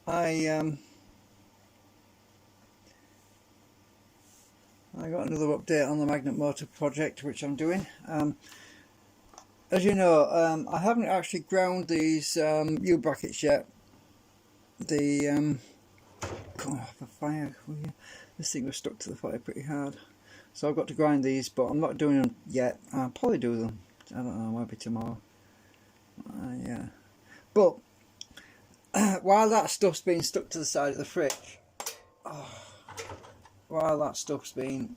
I got another update on the magnet motor project which I'm doing. As you know, I haven't actually ground these U brackets yet. The come off the fire. This thing was stuck to the fire pretty hard, so I've got to grind these, but I'm not doing them yet. I'll probably do them. I don't know, maybe tomorrow. Yeah, but while that stuff's been stuck to the side of the fridge, while that stuff's been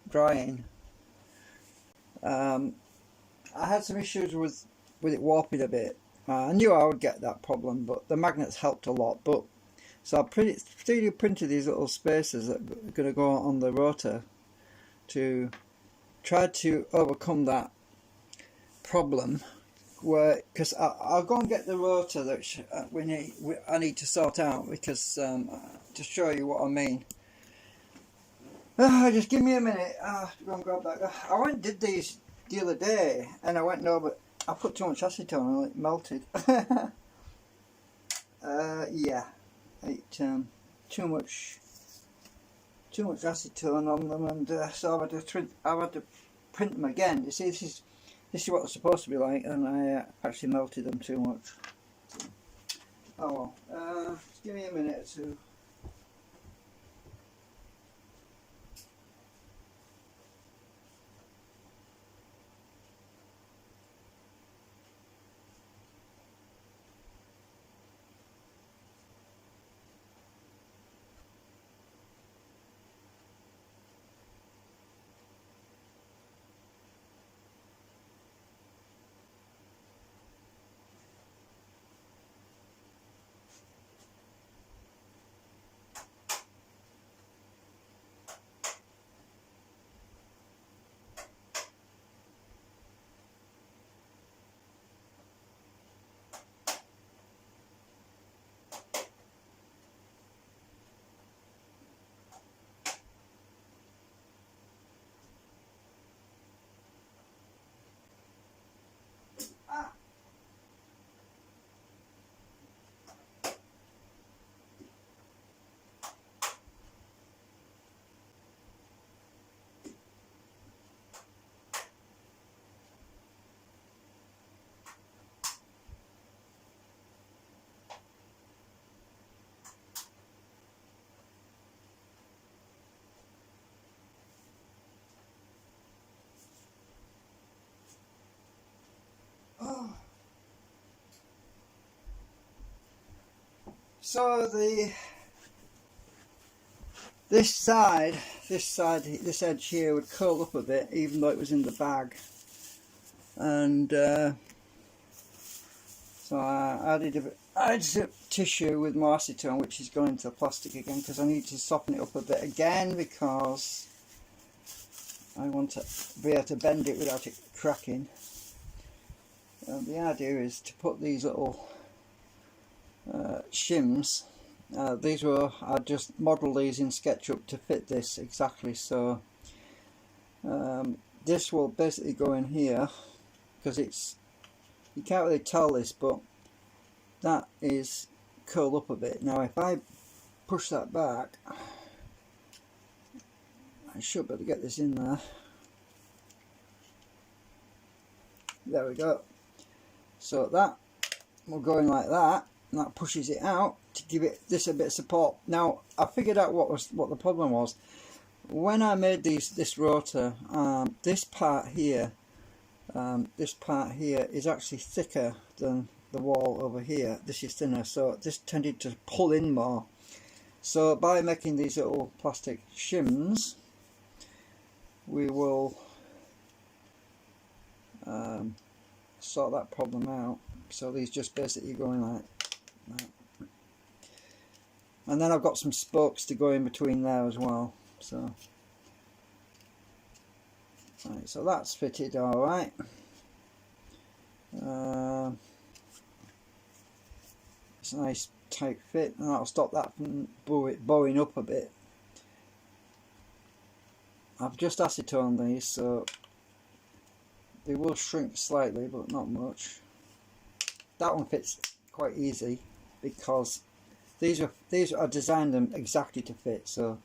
drying, I had some issues with it warping a bit. I knew I would get that problem, but the magnets helped a lot. But so I 3D printed these little spacers that are going to go on the rotor to try to overcome that problem. Where, because I'll go and get the rotor that I need to sort out, because to show you what I mean. Just give me a minute. To go and grab that. I went and did these the other day, and I went no, but I put too much acetone and it melted. Yeah, too much acetone on them, and so I've had to print them again. You see, this is what they're supposed to be like, and I actually melted them too much. Oh well. Just give me a minute or two. Oh. So this edge here would curl up a bit, even though it was in the bag, and so I added some tissue with more acetone, which is going into the plastic again, because I need to soften it up a bit again, because I want to be able to bend it without it cracking. And the idea is to put these little shims. I just modelled these in SketchUp to fit this exactly. So this will basically go in here, because you can't really tell this, but that is curled up a bit. Now if I push that back, I should be able to get this in there. There we go. So that will go in like that, and that pushes it out to give this a bit of support. Now I figured out what the problem was. When I made this rotor, this part here is actually thicker than the wall over here. This is thinner, so this tended to pull in more. So by making these little plastic shims, we will sort that problem out. So these just basically go in like that. And then I've got some spokes to go in between there as well. So right, so that's fitted all right. It's a nice tight fit, and that'll stop that from bowing up a bit. I've just acetoned these, so they will shrink slightly, but not much. That one fits quite easy because these I designed them exactly to fit. So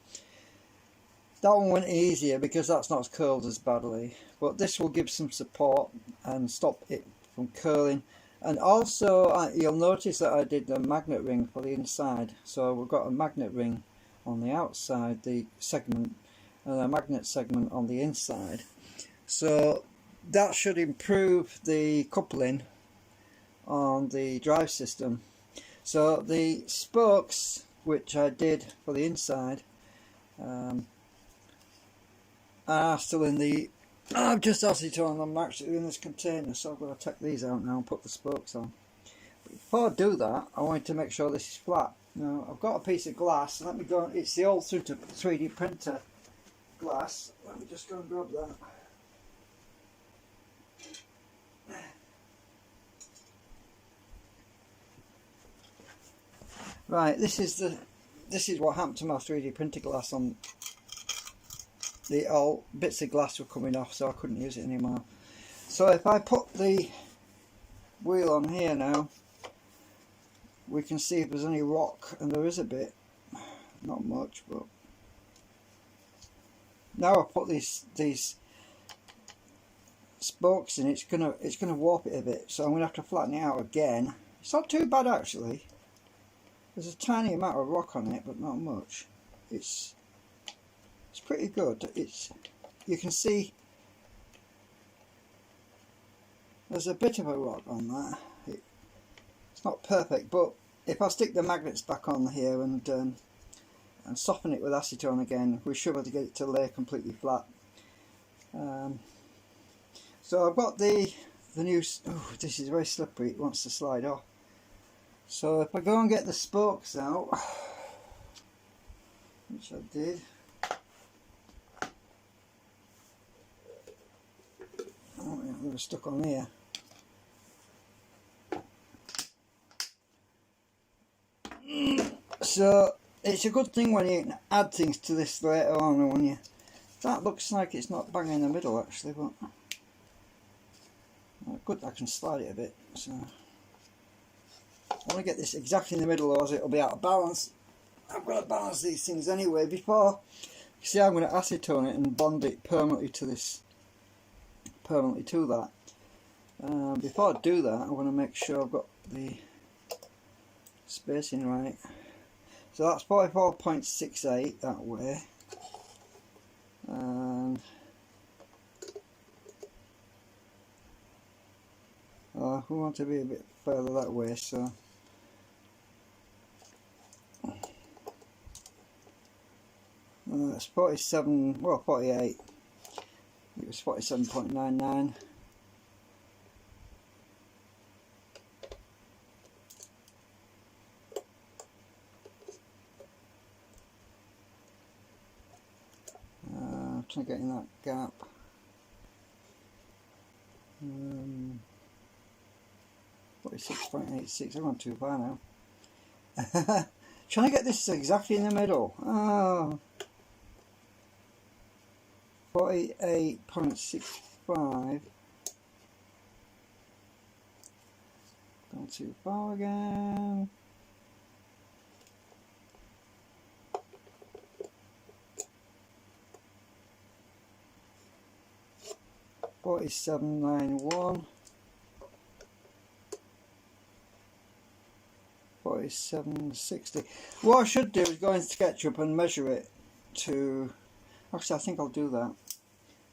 that one went easier because that's not curled as badly, but this will give some support and stop it from curling. And also you'll notice that I did a magnet ring for the inside, so we've got a magnet ring on the outside, the segment, and a magnet segment on the inside. So that should improve the coupling on the drive system. So the spokes, which I did for the inside, are still in the... I've just acetone them actually in this container, so I'm going to take these out now and put the spokes on. But before I do that, I wanted to make sure this is flat. Now I've got a piece of glass, let me go, it's the old 3D printer glass. Let me just go and grab that. Right, this is what happened to my 3D printer glass. On the old bits of glass were coming off, so I couldn't use it anymore. So if I put the wheel on here now, we can see if there's any rock, and there is a bit, not much, but now I put these spokes in, it's gonna warp it a bit, so I'm gonna have to flatten it out again. It's not too bad actually. There's a tiny amount of rock on it, but not much. It's pretty good. You can see there's a bit of a rock on that. It's not perfect, but if I stick the magnets back on here and soften it with acetone again, we should be able to get it to lay completely flat. So I've got the new... Oh, this is very slippery. It wants to slide off. So if I go and get the spokes out, which I did, oh yeah, they were stuck on here. So it's a good thing when you add things to this later on, when you... That looks like it's not bang in the middle actually, but good, I can slide it a bit. So I want to get this exactly in the middle, or it'll be out of balance. I've got to balance these things anyway before. You see, I'm going to acetone it and bond it permanently to this, permanently to that. Before I do that, I want to make sure I've got the spacing right. So that's 44.68 that way, and we want to be a bit further that way, so it's 47, well 48, it was 47.99. Trying to get in that gap. 46.86, I've gone too far now. Trying to get this exactly in the middle. Oh. 48.65. Gone too far again. $47.91. 47.60. What I should do is go in SketchUp and measure it to... Actually, I think I'll do that.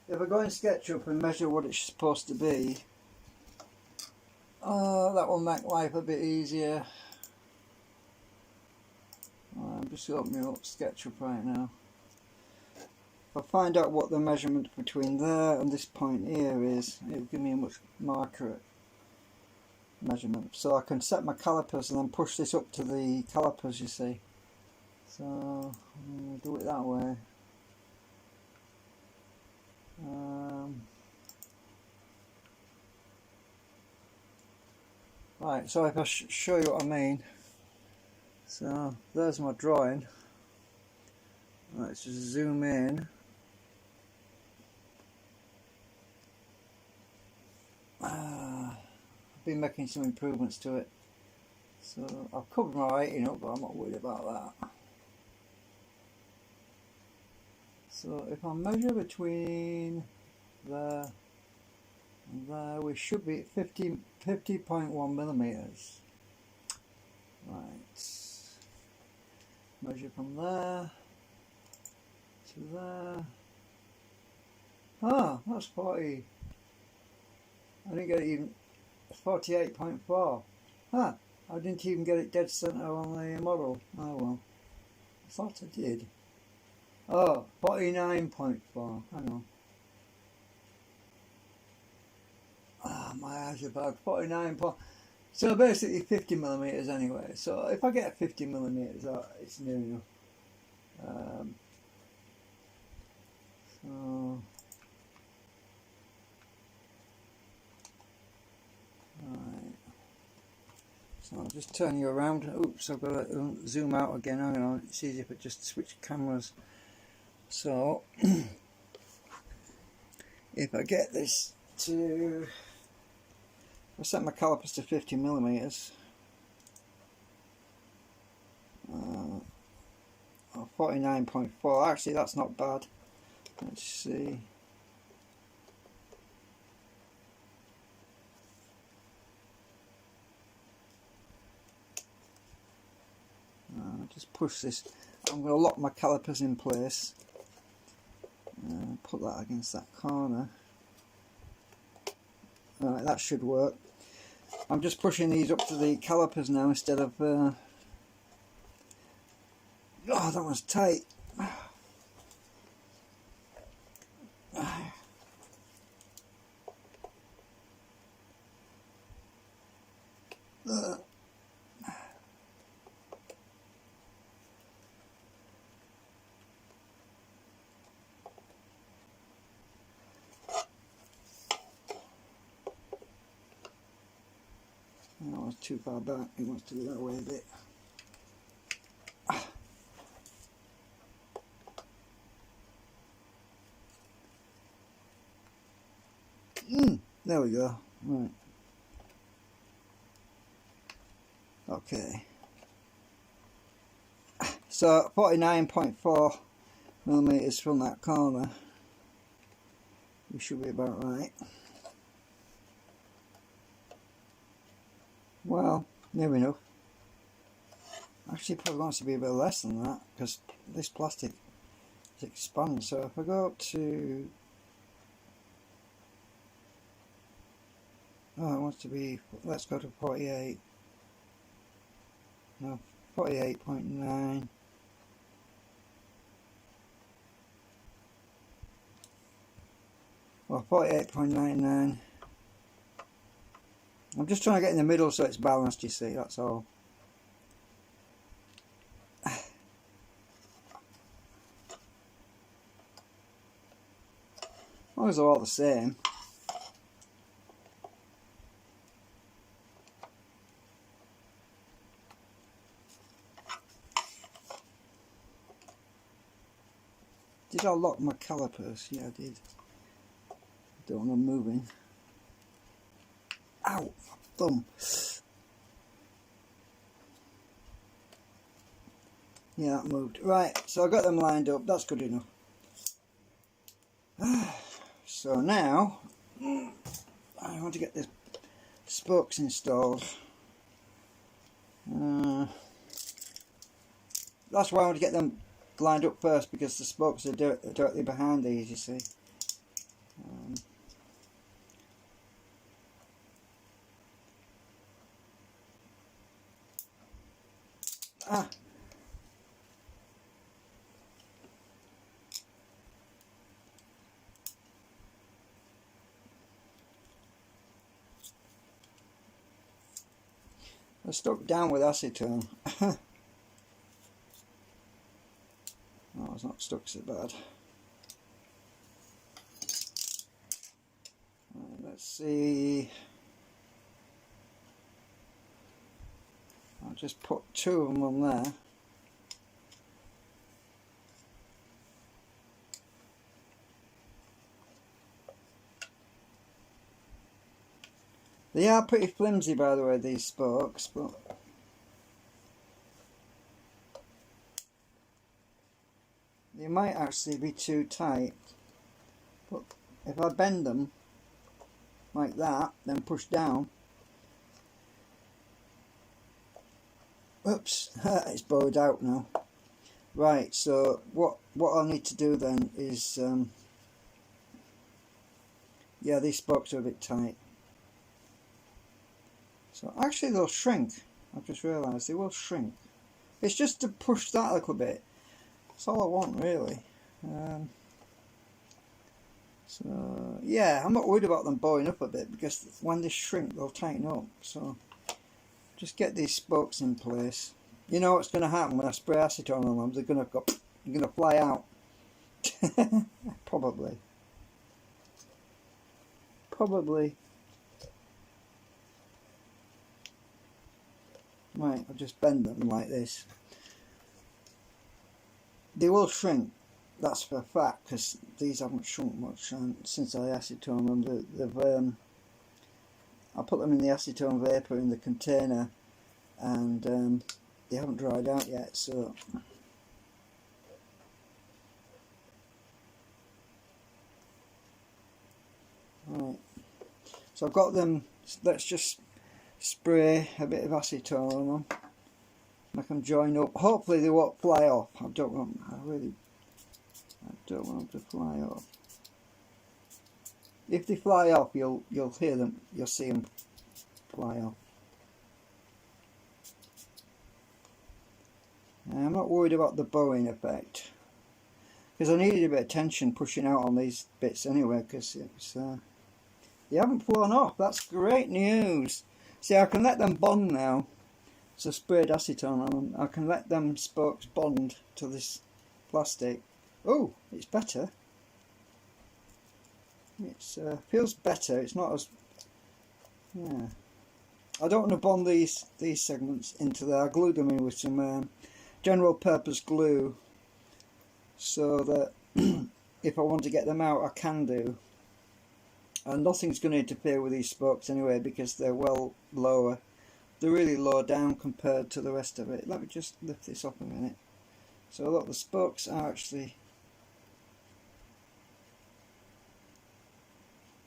If I go in SketchUp and measure what it's supposed to be, that will make life a bit easier. I'm just opening up SketchUp right now. If I find out what the measurement between there and this point here is, it will give me a much more accurate measurement. So I can set my calipers and then push this up to the calipers, you see. So I'll do it that way. Right, so if I show you what I mean. So there's my drawing. Let's just zoom in. I've been making some improvements to it. So I've covered my writing up, but I'm not worried about that. So if I measure between there and there, we should be at 50.1 millimeters. Right. Measure from there to there. Ah, that's 40. I didn't get it even 48.4. Ah, I didn't even get it dead center on the model. Oh well. I thought I did. Oh, 49.4. Hang on. Ah, my eyes are bad. 49. So basically 50 millimeters anyway. So if I get 50 millimeters, it's near enough. So right. So I'll just turn you around. Oops, I've got to zoom out again. Hang on. It's easier if I just switch cameras. So if I get this to, I set my calipers to 50 millimeters. 49.4. Actually, that's not bad. Let's see. Just push this. I'm going to lock my calipers in place. Put that against that corner. Alright, that should work. I'm just pushing these up to the calipers now instead of... oh, that was tight. That was too far back. It wants to be that way a bit. There we go. Right. Okay. So 49.4 millimeters from that corner. We should be about right. Well, near enough. Actually, probably wants to be a bit less than that because this plastic is expanding. So if I go up to, oh, it wants to be. Let's go to 48. No, 48.9. Well, 48.99. I'm just trying to get in the middle so it's balanced, you see, that's all. As long as they're all the same. Did I lock my calipers? Yeah, I did. Don't want them moving. Ow! Thumb. Yeah, that moved. Right, so I got them lined up. That's good enough. So now, I want to get the spokes installed. That's why I want to get them lined up first, because the spokes are directly behind these, you see. I stuck down with acetone. Oh, it's not stuck so bad. Let's see. I'll just put 2 of them on there. They are pretty flimsy, by the way, these spokes, but they might actually be too tight, but if I bend them like that, then push down, oops, it's bowed out now. Right, so what I'll need to do then is, yeah, these spokes are a bit tight. So actually they'll shrink. I've just realised they will shrink. It's just to push that a little bit. That's all I want really. So yeah, I'm not worried about them bowing up a bit, because when they shrink they'll tighten up. So just get these spokes in place. You know what's going to happen when I spray acetone on them? They're going to fly out. Probably. Right, I'll just bend them like this. They will shrink, that's for a fact, because these haven't shrunk much since I acetone them. I put them in the acetone vapour in the container, and they haven't dried out yet. So right, so I've got them. Let's just spray a bit of acetone on them, make them join up. Hopefully they won't fly off. I don't want them to fly off. If they fly off, you'll hear them. You'll see them fly off. I'm not worried about the bowing effect, because I needed a bit of tension pushing out on these bits anyway, because it's they haven't flown off. That's great news. See, I can let them bond now. So sprayed acetone on them. I can let them spokes bond to this plastic. Oh, it's better. It feels better. It's not as, yeah. I don't want to bond these segments into there. I glued them in with some general purpose glue, so that if I want to get them out, I can do. And nothing's going to interfere with these spokes anyway, because they're well lower. They're really low down compared to the rest of it. Let me just lift this up a minute. So look, the spokes are actually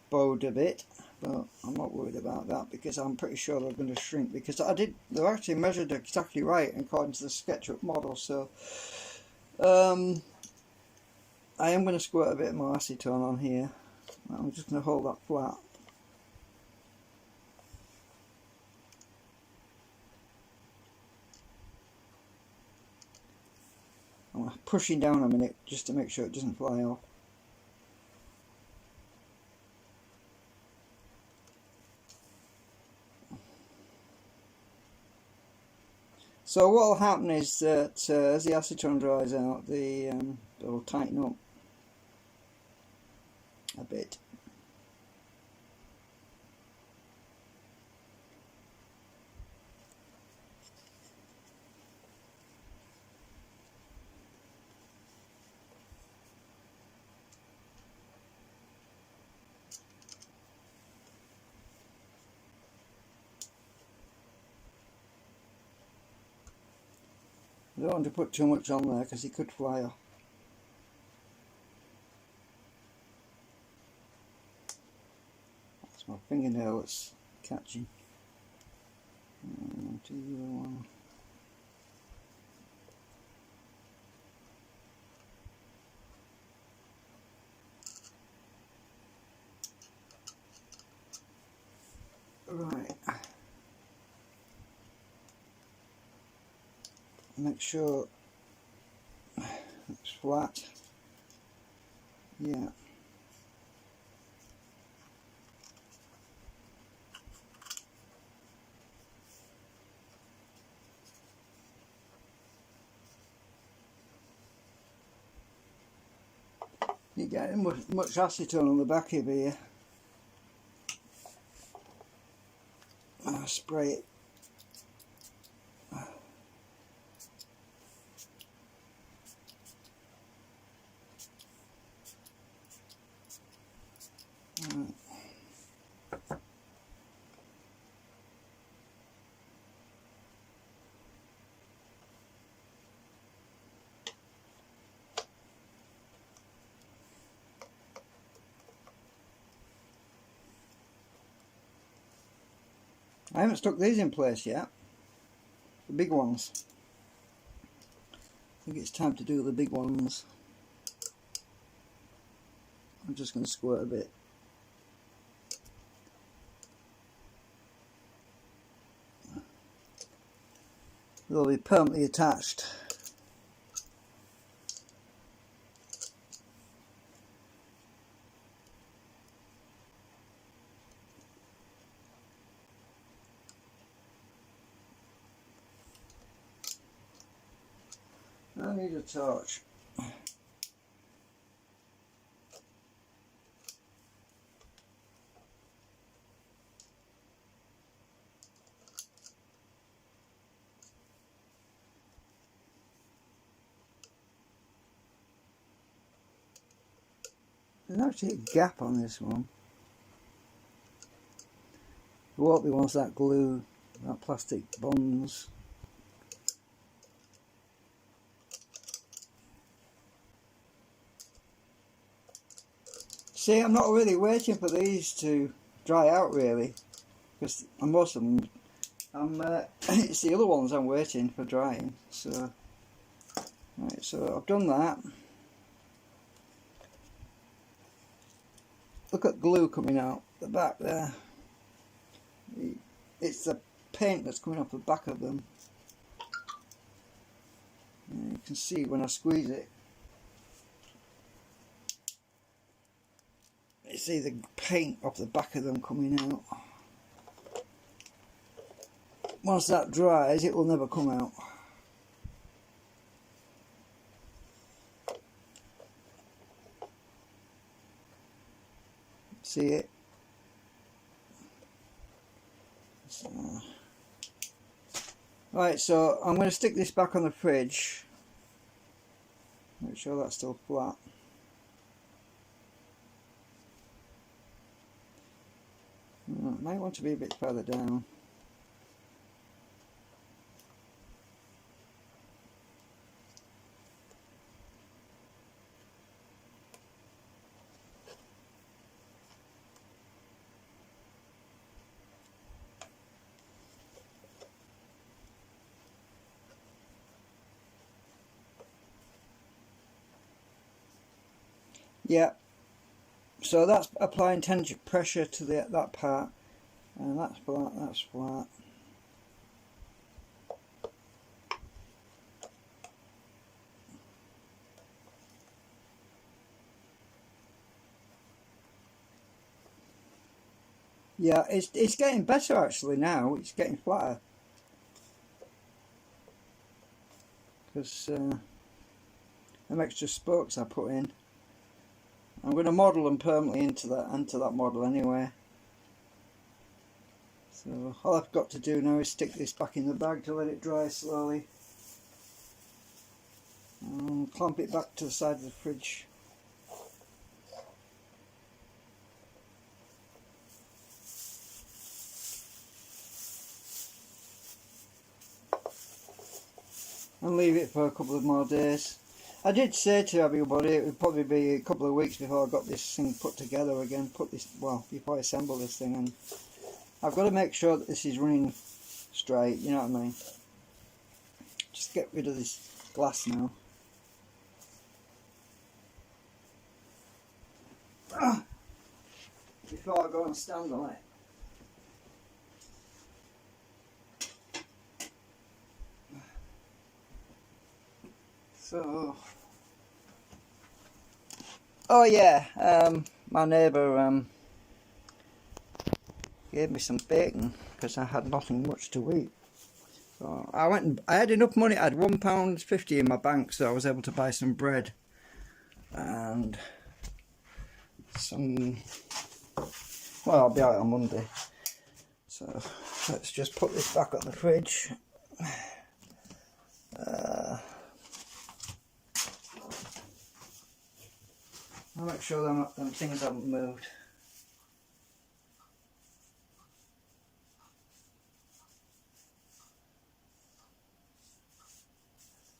bowed a bit, but I'm not worried about that, because I'm pretty sure they're going to shrink, because they're actually measured exactly right according to the SketchUp model. So I am going to squirt a bit more acetone on here. I'm just going to hold that flat. I'm pushing down a minute just to make sure it doesn't fly off. So what will happen is that as the acetone dries out, they'll tighten up a bit. I don't want to put too much on there, because it could fly off. That's my fingernail that's catching. Do the other one. Right. Make sure it's flat. Yeah. You get much acetone on the back of here. I spray it. Right. I haven't stuck these in place yet, the big ones. I think it's time to do the big ones. I'm just going to squirt a bit. They'll be permanently attached. I need a torch. There's actually a gap on this one. There won't be once that glue, that plastic bonds. See, I'm not really waiting for these to dry out really, because most of them, it's the other ones I'm waiting for drying. So, right, so I've done that. Look at glue coming out the back there. It's the paint that's coming off the back of them. And you can see when I squeeze it. You see the paint off the back of them coming out. Once that dries, it will never come out. See it? So, right, so I'm going to stick this back on the fridge. Make sure that's still flat. Might want to be a bit further down. Yeah, so that's applying tension pressure to that part, and that's flat, that's flat. Yeah, it's getting better actually now. It's getting flatter because them extra spokes I put in. I'm going to model them permanently into that model anyway. So all I've got to do now is stick this back in the bag to let it dry slowly. And clamp it back to the side of the fridge. And leave it for a couple of more days. I did say to everybody it would probably be a couple of weeks before I got this thing put together again, before I assemble this thing, and I've got to make sure that this is running straight, you know what I mean. Just get rid of this glass now. Before I go and stand on it. So, oh yeah, my neighbour gave me some bacon because I had nothing much to eat. So I went and I had enough money. I had £1.50 in my bank, so I was able to buy some bread and some. Well, I'll be out on Monday. So let's just put this back on the fridge. I'll make sure them things haven't moved.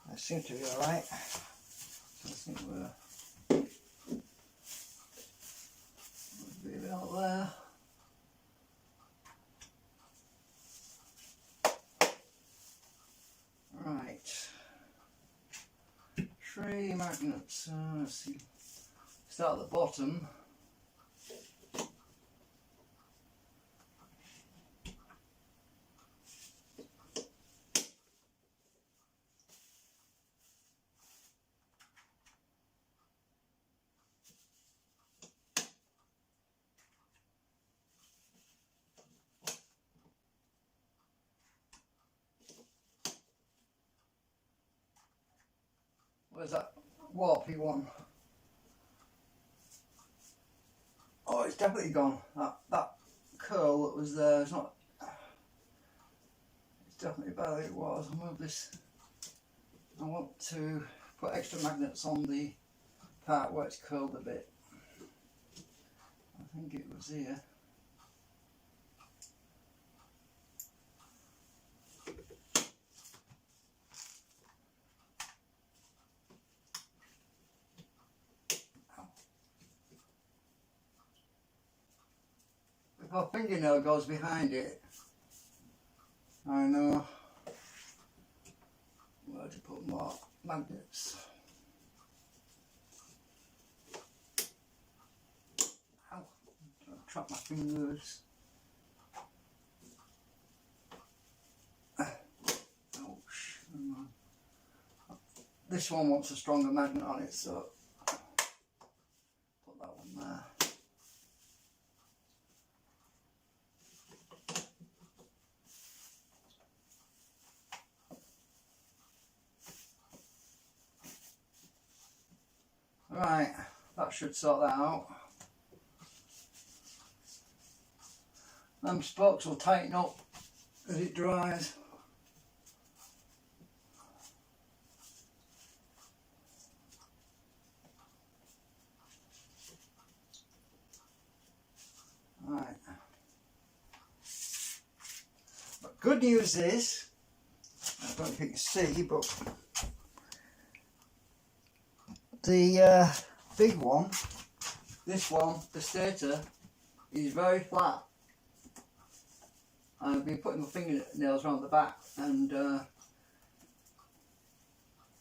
They seem to be alright. So I think we'll leave it out there. 3 magnets. Let's see. Start at the bottom. Where's that warpy one? Oh, it's definitely gone. That curl that was there is not. It's definitely better than it was. I'll move this. I want to put extra magnets on the part where it's curled a bit. I think it was here. If our fingernail goes behind it, I know where to put more magnets. Ow, I'll trap my fingers. Ouch. This one wants a stronger magnet on it, so put that one there. Right, that should sort that out. Them spokes will tighten up as it dries. Right. But good news is, I don't know if you can see, but the big one, this one, the stator, is very flat. I've been putting my fingernails around the back, and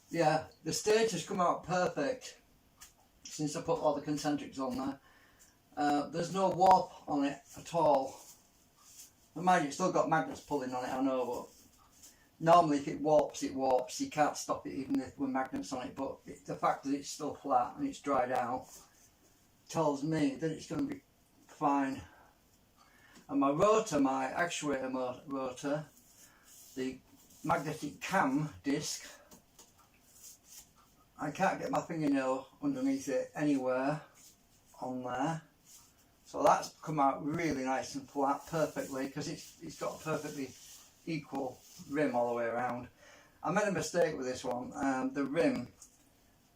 yeah, the stator's come out perfect since I put all the concentrics on there. There's no warp on it at all. Mind you, it's still got magnets pulling on it, I know, but normally if it warps, it warps. You can't stop it even if with magnets on it, but the fact that it's still flat and it's dried out tells me that it's going to be fine. And my rotor, my actuator rotor, the magnetic cam disc, I can't get my fingernail underneath it anywhere on there. So that's come out really nice and flat perfectly, because it's got a perfectly equal rim all the way around. I made a mistake with this one. The rim,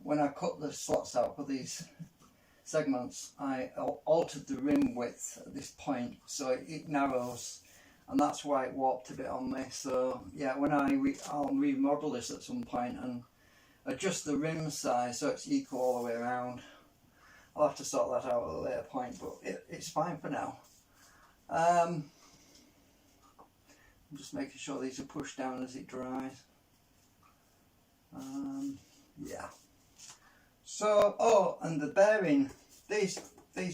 when I cut the slots out for these segments, I altered the rim width at this point so it narrows, and that's why it warped a bit on me. So yeah, when I'll remodel this at some point and adjust the rim size so it's equal all the way around. I'll have to sort that out at a later point, but it's fine for now. I'm just making sure these are pushed down as it dries. Yeah. So, oh, and the bearing, these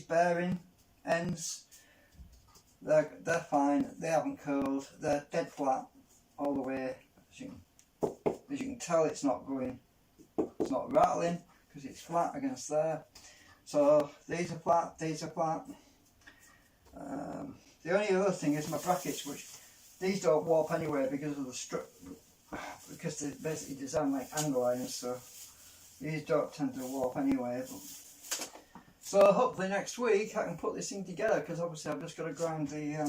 bearing ends, they're fine. They haven't curled. They're dead flat all the way. As you can tell, it's not rattling because it's flat against there. So these are flat. These are flat. The only other thing is my brackets, which these don't warp anywhere because of the because they're basically designed like angle irons, so these don't tend to warp anyway. But, so hopefully next week I can put this thing together, because obviously I've just got to grind the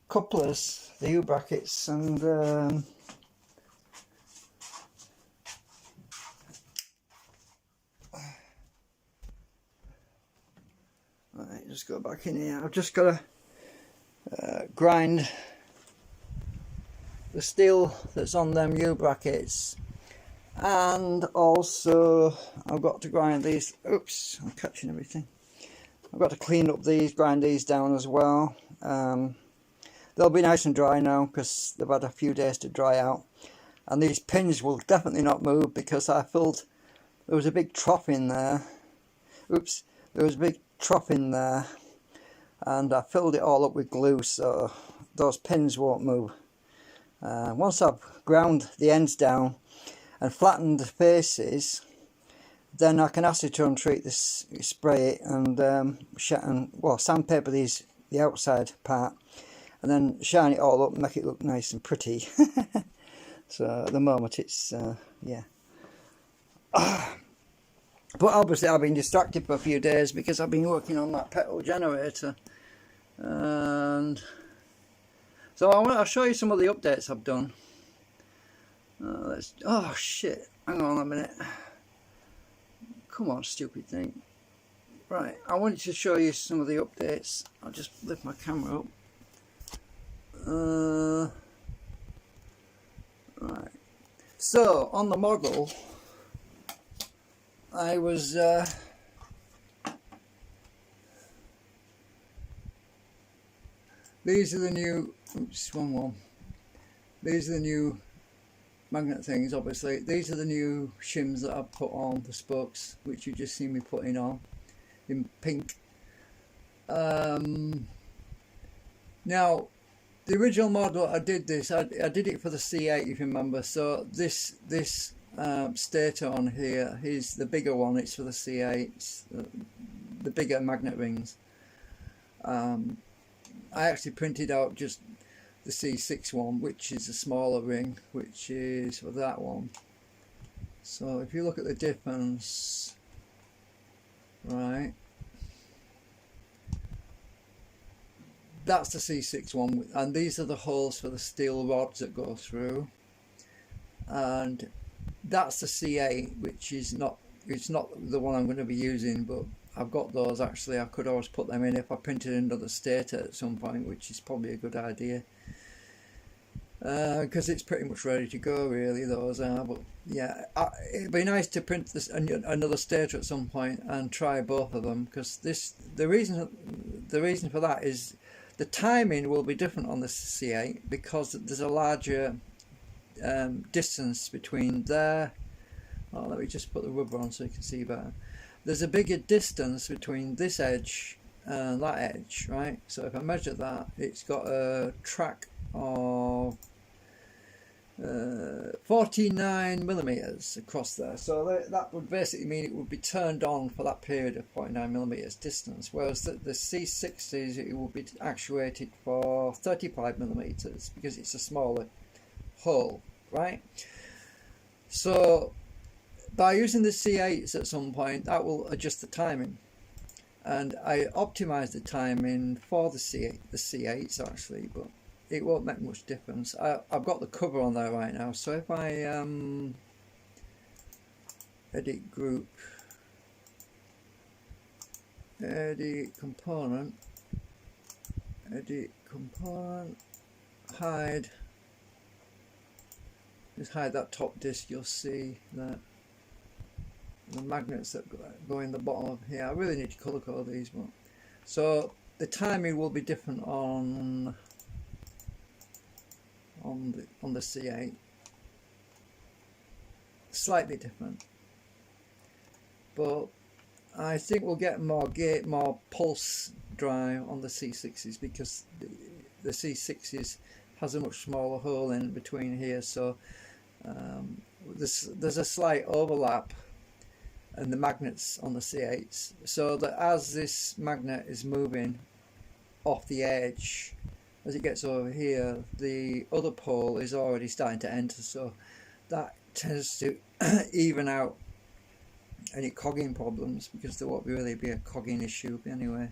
couplers, the U brackets, and right, just go back in here. I've just got to grind the steel that's on them U brackets, and also I've got to grind these. Oops, I'm catching everything. I've got to clean up these, grind these down as well. they'll be nice and dry now because they've had a few days to dry out. And these pins will definitely not move because I filled, there was a big trough in there. Oops, there was a big trough in there and I filled it all up with glue, so those pins won't move. Once I've ground the ends down and flattened the faces, then I can acetone treat this, spray it and sandpaper the outside part, and then shine it all up and make it look nice and pretty. So at the moment it's yeah. But obviously I've been distracted for a few days because I've been working on that petrol generator, and so I'll show you some of the updates I've done. Oh shit, hang on a minute. Come on, stupid thing. Right, I wanted to show you some of the updates. I'll just lift my camera up. Right. So, on the model, I was... these are the new... Oops, one. These are the new magnet things, obviously. These are the new shims that I've put on the spokes, which you just see me putting on in pink. Now, the original model I did this, I did it for the C8, if you remember. So this stator on here is the bigger one. It's for the C8, it's the bigger magnet rings. I actually printed out just the C6 one, which is a smaller ring, which is for that one. So if you look at the difference, right, that's the C6 one, and these are the holes for the steel rods that go through, and that's the C8, which is not, it's not the one I'm going to be using, but I've got those. Actually, I could always put them in if I printed another stator at some point, which is probably a good idea, because it's pretty much ready to go, really, those are. But yeah, it'd be nice to print this another stator at some point and try both of them, because the reason for that is the timing will be different on the C8 because there's a larger distance between there. Oh, let me just put the rubber on so you can see better. There's a bigger distance between this edge and that edge, right? So if I measure that, it's got a track of 49 millimeters across there. So that would basically mean it would be turned on for that period of 49 millimeters distance, whereas the C60s, it will be actuated for 35 millimeters because it's a smaller hole, right? So by using the C8s at some point, that will adjust the timing, and I optimized the timing for the C8s actually, but it won't make much difference. I've got the cover on there right now, so if I edit group, edit component, hide, just hide that top disc, you'll see that the magnets that go in the bottom of here. I really need to color code these, but so the timing will be different on the C8, slightly different, but I think we'll get more pulse drive on the C6s because the C6s has a much smaller hole in between here, so there's a slight overlap and the magnets on the C8s, so that as this magnet is moving off the edge, as it gets over here, the other pole is already starting to enter, so that tends to even out any cogging problems, because there won't really be a cogging issue anyway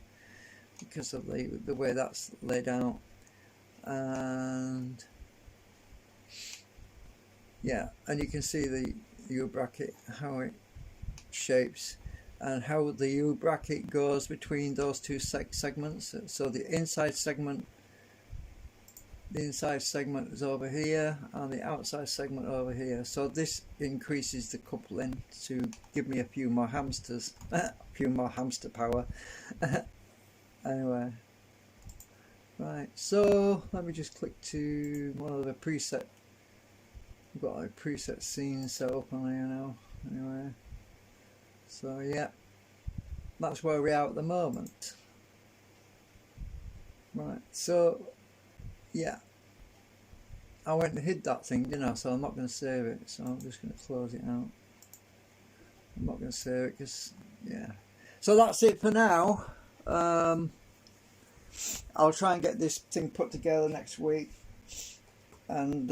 because of the way that's laid out. And yeah, and you can see the U bracket, how it shapes and how the U bracket goes between those two segments. So the inside segment is over here and the outside segment over here, so this increases the coupling to give me a few more hamsters a few more hamster power. Anyway, Right, so let me just click to one of the preset. I've got a preset scene set up on here now. Anyway, so yeah, that's where we are at the moment. Right, so yeah, I went and hid that thing, didn't I? So I'm not going to save it. So I'm just going to close it out. I'm not going to save it because yeah. So that's it for now. I'll try and get this thing put together next week, and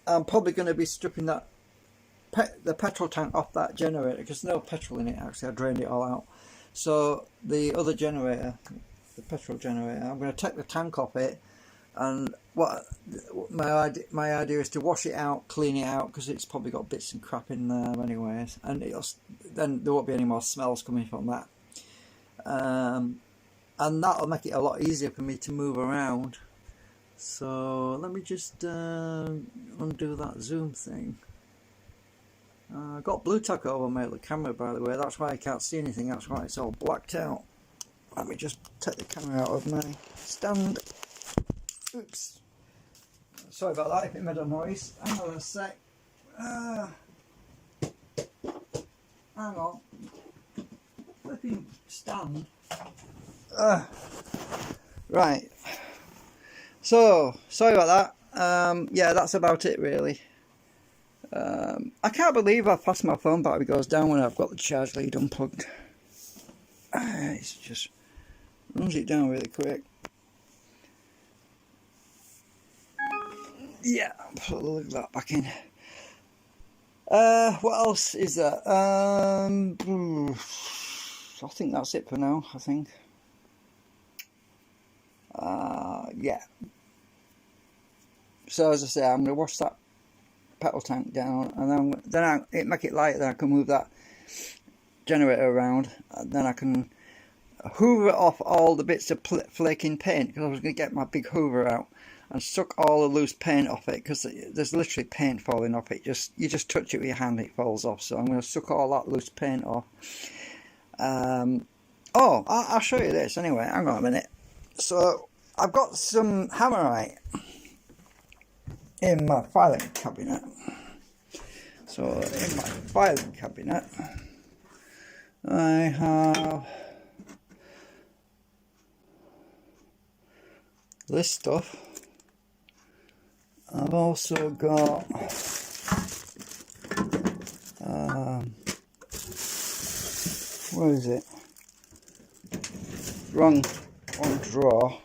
I'm probably going to be stripping that the petrol tank off that generator because there's no petrol in it. Actually, I drained it all out. So the other generator, the petrol generator, I'm going to take the tank off it, and what my idea is to wash it out, clean it out, because it's probably got bits and crap in there anyways, and then there won't be any more smells coming from that. And that'll make it a lot easier for me to move around. So let me just undo that zoom thing. I got blue tack over my other camera, by the way. That's why I can't see anything. That's why it's all blacked out. Let me just take the camera out of my stand. Oops. Sorry about that if it made a noise. Hang on a sec. Hang on. Flipping stand. Right. So, sorry about that. Yeah, that's about it really. I can't believe how fast my phone battery goes down when I've got the charge lead unplugged. It just runs it down really quick. Yeah, put the lid of that back in. What else is there? I think that's it for now, I think. Yeah. So as I say, I'm going to wash that petrol tank down, and then it make it light. Then I can move that generator around, and then I can hoover off all the bits of flaking paint, because I was going to get my big hoover out and suck all the loose paint off it, because there's literally paint falling off it. You just touch it with your hand, it falls off. So I'm going to suck all that loose paint off. Oh, I'll show you this anyway. Hang on a minute. So I've got some hammerite in my filing cabinet. So in my filing cabinet I have this stuff. I've also got where is it? Wrong drawer.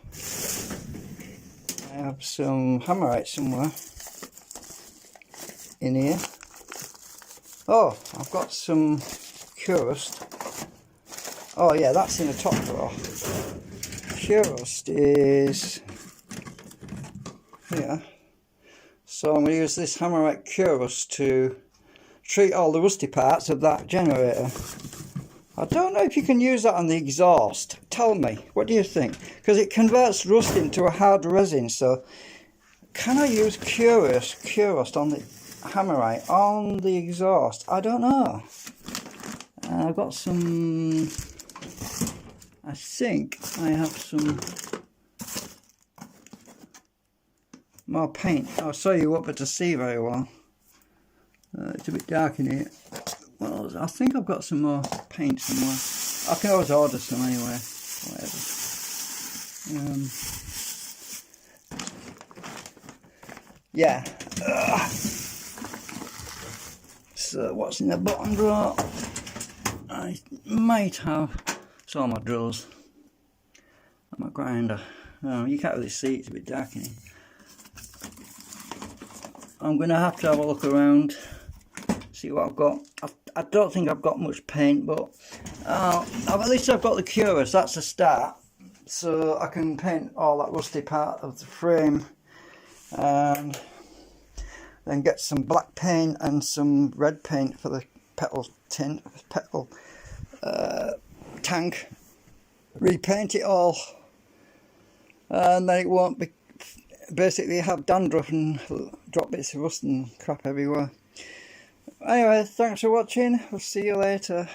I have some hammerite somewhere in here. Oh, I've got some Curust. Oh yeah, that's in the top drawer. Curust is here. So I'm going to use this hammerite Curust to treat all the rusty parts of that generator. I don't know if you can use that on the exhaust. Tell me, what do you think? Because it converts rust into a hard resin. So can I use Curust on the hammerite on the exhaust? I don't know. I've got some. I think I have some more paint. I'll show you what, but to see very well. It's a bit dark in here. Well, I think I've got some more paint somewhere. I can always order some anyway. Whatever. Yeah. So what's in the bottom drawer? I might have some of my drills and my grinder. Oh, you can't really see it, it's a bit dark in here. I'm going to have a look around, see what I've got. I don't think I've got much paint, but at least I've got the Curust. That's a start. So I can paint all that rusty part of the frame, and then get some black paint and some red paint for the petrol tank. Repaint it all, and then it won't be basically have dandruff and drop bits of rust and crap everywhere. Anyway, thanks for watching. I'll see you later.